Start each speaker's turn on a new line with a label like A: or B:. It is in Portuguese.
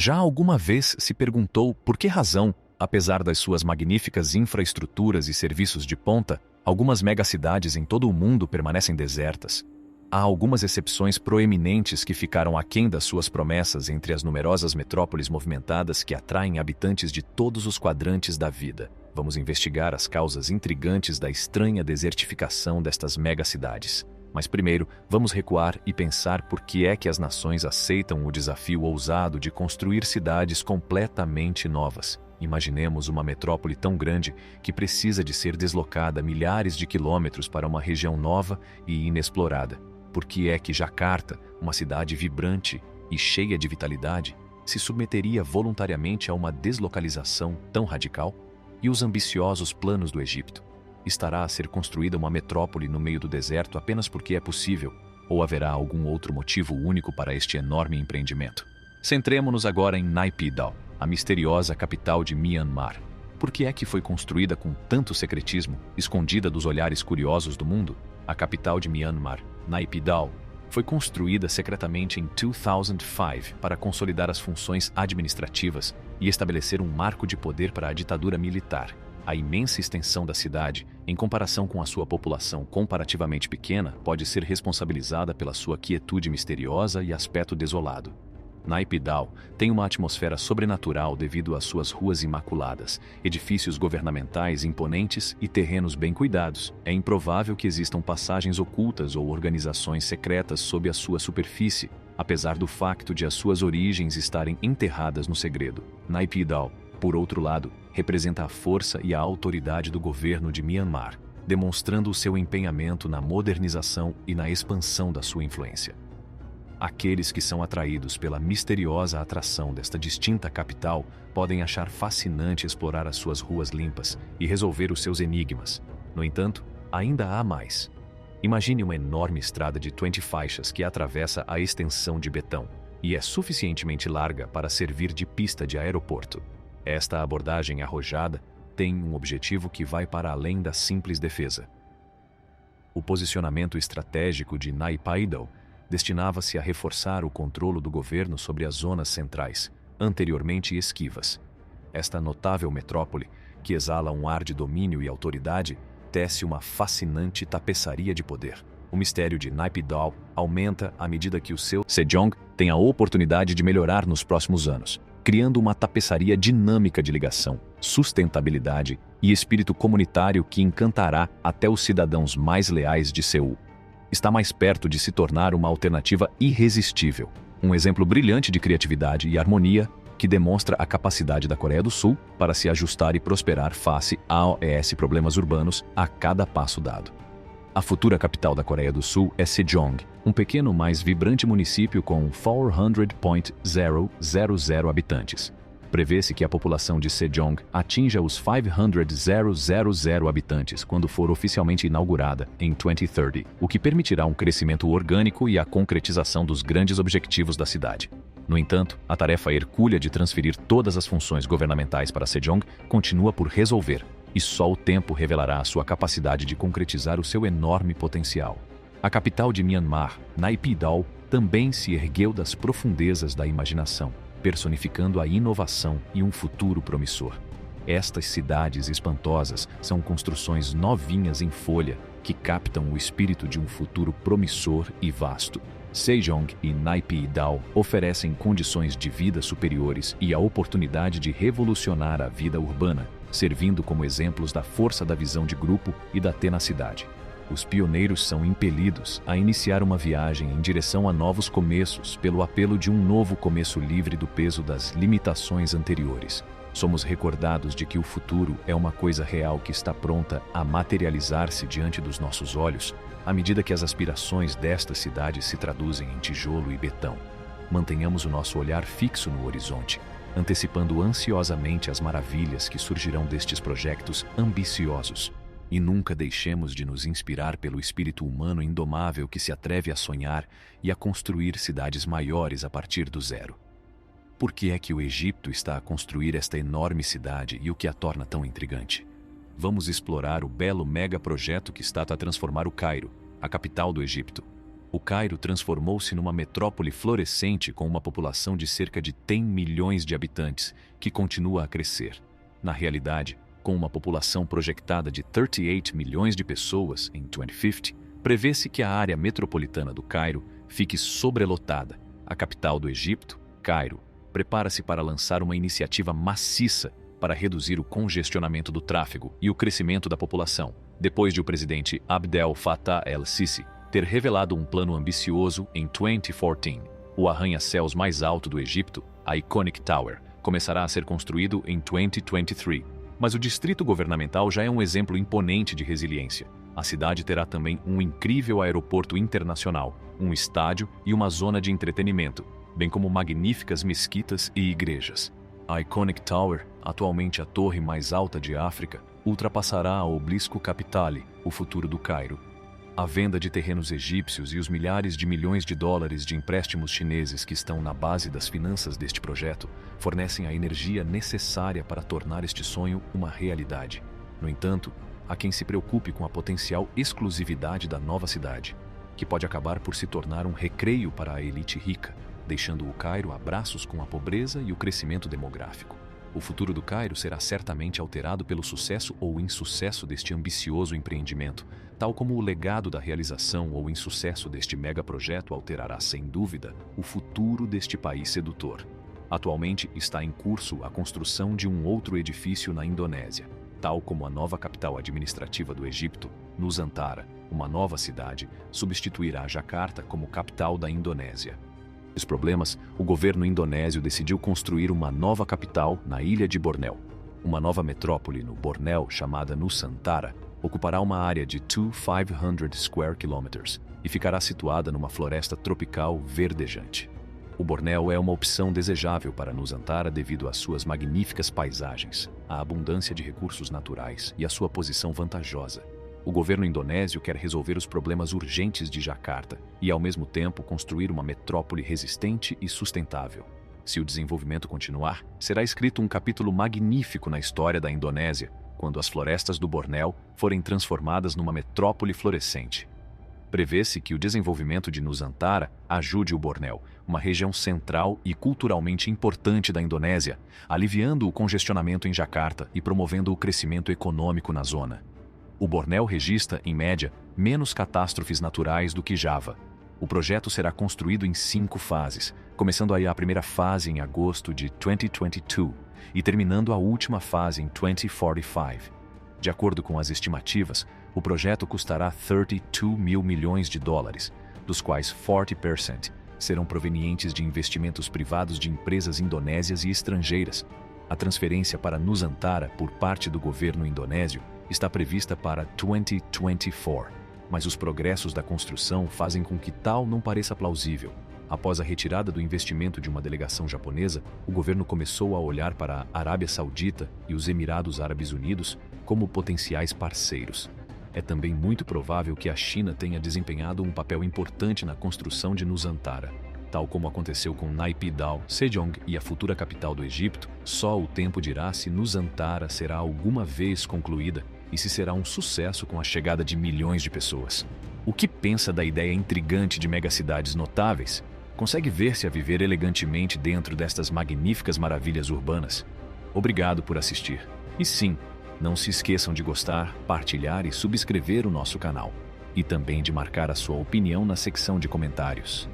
A: Já alguma vez se perguntou por que razão, apesar das suas magníficas infraestruturas e serviços de ponta, algumas megacidades em todo o mundo permanecem desertas? Há algumas exceções proeminentes que ficaram aquém das suas promessas entre as numerosas metrópoles movimentadas que atraem habitantes de todos os quadrantes da vida. Vamos investigar as causas intrigantes da estranha desertificação destas megacidades. Mas primeiro, vamos recuar e pensar por que é que as nações aceitam o desafio ousado de construir cidades completamente novas. Imaginemos uma metrópole tão grande que precisa de ser deslocada milhares de quilômetros para uma região nova e inexplorada. Por que é que Jacarta, uma cidade vibrante e cheia de vitalidade, se submeteria voluntariamente a uma deslocalização tão radical? E os ambiciosos planos do Egito? Estará a ser construída uma metrópole no meio do deserto apenas porque é possível? Ou haverá algum outro motivo único para este enorme empreendimento? Centremo-nos agora em Naypyidaw, a misteriosa capital de Myanmar. Por que é que foi construída com tanto secretismo, escondida dos olhares curiosos do mundo? A capital de Myanmar, Naypyidaw, foi construída secretamente em 2005 para consolidar as funções administrativas e estabelecer um marco de poder para a ditadura militar. A imensa extensão da cidade, em comparação com a sua população comparativamente pequena, pode ser responsabilizada pela sua quietude misteriosa e aspecto desolado. Naypyidaw tem uma atmosfera sobrenatural devido às suas ruas imaculadas, edifícios governamentais imponentes e terrenos bem cuidados. É improvável que existam passagens ocultas ou organizações secretas sob a sua superfície, apesar do facto de as suas origens estarem enterradas no segredo. Naypyidaw, por outro lado, representa a força e a autoridade do governo de Myanmar, demonstrando o seu empenhamento na modernização e na expansão da sua influência. Aqueles que são atraídos pela misteriosa atração desta distinta capital podem achar fascinante explorar as suas ruas limpas e resolver os seus enigmas. No entanto, ainda há mais. Imagine uma enorme estrada de 20 faixas que atravessa a extensão de Betão e é suficientemente larga para servir de pista de aeroporto. Esta abordagem arrojada tem um objetivo que vai para além da simples defesa. O posicionamento estratégico de Naypyidaw destinava-se a reforçar o controle do governo sobre as zonas centrais, anteriormente esquivas. Esta notável metrópole, que exala um ar de domínio e autoridade, tece uma fascinante tapeçaria de poder. O mistério de Naypyidaw aumenta à medida que o seu Sejong tem a oportunidade de melhorar nos próximos anos, criando uma tapeçaria dinâmica de ligação, sustentabilidade e espírito comunitário que encantará até os cidadãos mais leais de Seul. Está mais perto de se tornar uma alternativa irresistível, um exemplo brilhante de criatividade e harmonia que demonstra a capacidade da Coreia do Sul para se ajustar e prosperar face aos problemas urbanos a cada passo dado. A futura capital da Coreia do Sul é Sejong, um pequeno mais vibrante município com 400.000 habitantes. Prevê-se que a população de Sejong atinja os 500.000 habitantes quando for oficialmente inaugurada em 2030, o que permitirá um crescimento orgânico e a concretização dos grandes objetivos da cidade. No entanto, a tarefa hercúlea de transferir todas as funções governamentais para Sejong continua por resolver, e só o tempo revelará a sua capacidade de concretizar o seu enorme potencial. A capital de Myanmar, Naypyidaw, também se ergueu das profundezas da imaginação, personificando a inovação e um futuro promissor. Estas cidades espantosas são construções novinhas em folha que captam o espírito de um futuro promissor e vasto. Sejong e Naypyidaw oferecem condições de vida superiores e a oportunidade de revolucionar a vida urbana, servindo como exemplos da força da visão de grupo e da tenacidade. Os pioneiros são impelidos a iniciar uma viagem em direção a novos começos pelo apelo de um novo começo livre do peso das limitações anteriores. Somos recordados de que o futuro é uma coisa real que está pronta a materializar-se diante dos nossos olhos, à medida que as aspirações destas cidades se traduzem em tijolo e betão. Mantenhamos o nosso olhar fixo no horizonte, antecipando ansiosamente as maravilhas que surgirão destes projetos ambiciosos. E nunca deixemos de nos inspirar pelo espírito humano indomável que se atreve a sonhar e a construir cidades maiores a partir do zero. Por que é que o Egito está a construir esta enorme cidade e o que a torna tão intrigante? Vamos explorar o belo megaprojeto que está a transformar o Cairo, a capital do Egito. O Cairo transformou-se numa metrópole florescente com uma população de cerca de 10 milhões de habitantes, que continua a crescer. Na realidade, com uma população projetada de 38 milhões de pessoas em 2050, prevê-se que a área metropolitana do Cairo fique sobrelotada. A capital do Egito, Cairo, prepara-se para lançar uma iniciativa maciça para reduzir o congestionamento do tráfego e o crescimento da população, depois de o presidente Abdel Fattah el-Sisi ter revelado um plano ambicioso em 2014. O arranha-céus mais alto do Egito, a Iconic Tower, começará a ser construído em 2023. Mas o distrito governamental já é um exemplo imponente de resiliência. A cidade terá também um incrível aeroporto internacional, um estádio e uma zona de entretenimento, bem como magníficas mesquitas e igrejas. A Iconic Tower, atualmente a torre mais alta de África, ultrapassará a Obelisco Capitale, o futuro do Cairo. A venda de terrenos egípcios e os milhares de milhões de dólares de empréstimos chineses que estão na base das finanças deste projeto fornecem a energia necessária para tornar este sonho uma realidade. No entanto, há quem se preocupe com a potencial exclusividade da nova cidade, que pode acabar por se tornar um recreio para a elite rica, deixando o Cairo a braços com a pobreza e o crescimento demográfico. O futuro do Cairo será certamente alterado pelo sucesso ou insucesso deste ambicioso empreendimento, tal como o legado da realização ou insucesso deste megaprojeto alterará, sem dúvida, o futuro deste país sedutor. Atualmente está em curso a construção de um outro edifício na Indonésia, tal como a nova capital administrativa do Egito, Nusantara, uma nova cidade, substituirá Jakarta como capital da Indonésia. Os problemas, o governo indonésio decidiu construir uma nova capital na ilha de Bornéu. Uma nova metrópole no Bornéu, chamada Nusantara, ocupará uma área de 2,500 square kilometers e ficará situada numa floresta tropical verdejante. O Bornéu é uma opção desejável para Nusantara devido às suas magníficas paisagens, à abundância de recursos naturais e à sua posição vantajosa. O governo indonésio quer resolver os problemas urgentes de Jakarta e, ao mesmo tempo, construir uma metrópole resistente e sustentável. Se o desenvolvimento continuar, será escrito um capítulo magnífico na história da Indonésia, quando as florestas do Bornéu forem transformadas numa metrópole florescente. Prevê-se que o desenvolvimento de Nusantara ajude o Bornéu, uma região central e culturalmente importante da Indonésia, aliviando o congestionamento em Jakarta e promovendo o crescimento econômico na zona. O Bornéu registra, em média, menos catástrofes naturais do que Java. O projeto será construído em 5 fases, começando aí a primeira fase em agosto de 2022 e terminando a última fase em 2045. De acordo com as estimativas, o projeto custará 32 mil milhões de dólares, dos quais 40% serão provenientes de investimentos privados de empresas indonésias e estrangeiras. A transferência para Nusantara por parte do governo indonésio está prevista para 2024, mas os progressos da construção fazem com que tal não pareça plausível. Após a retirada do investimento de uma delegação japonesa, o governo começou a olhar para a Arábia Saudita e os Emirados Árabes Unidos como potenciais parceiros. É também muito provável que a China tenha desempenhado um papel importante na construção de Nusantara. Tal como aconteceu com Naypyidaw, Sejong e a futura capital do Egito, só o tempo dirá se Nusantara será alguma vez concluída e se será um sucesso com a chegada de milhões de pessoas. O que pensa da ideia intrigante de megacidades notáveis? Consegue ver-se a viver elegantemente dentro destas magníficas maravilhas urbanas? Obrigado por assistir. E sim, não se esqueçam de gostar, partilhar e subscrever o nosso canal. E também de marcar a sua opinião na secção de comentários.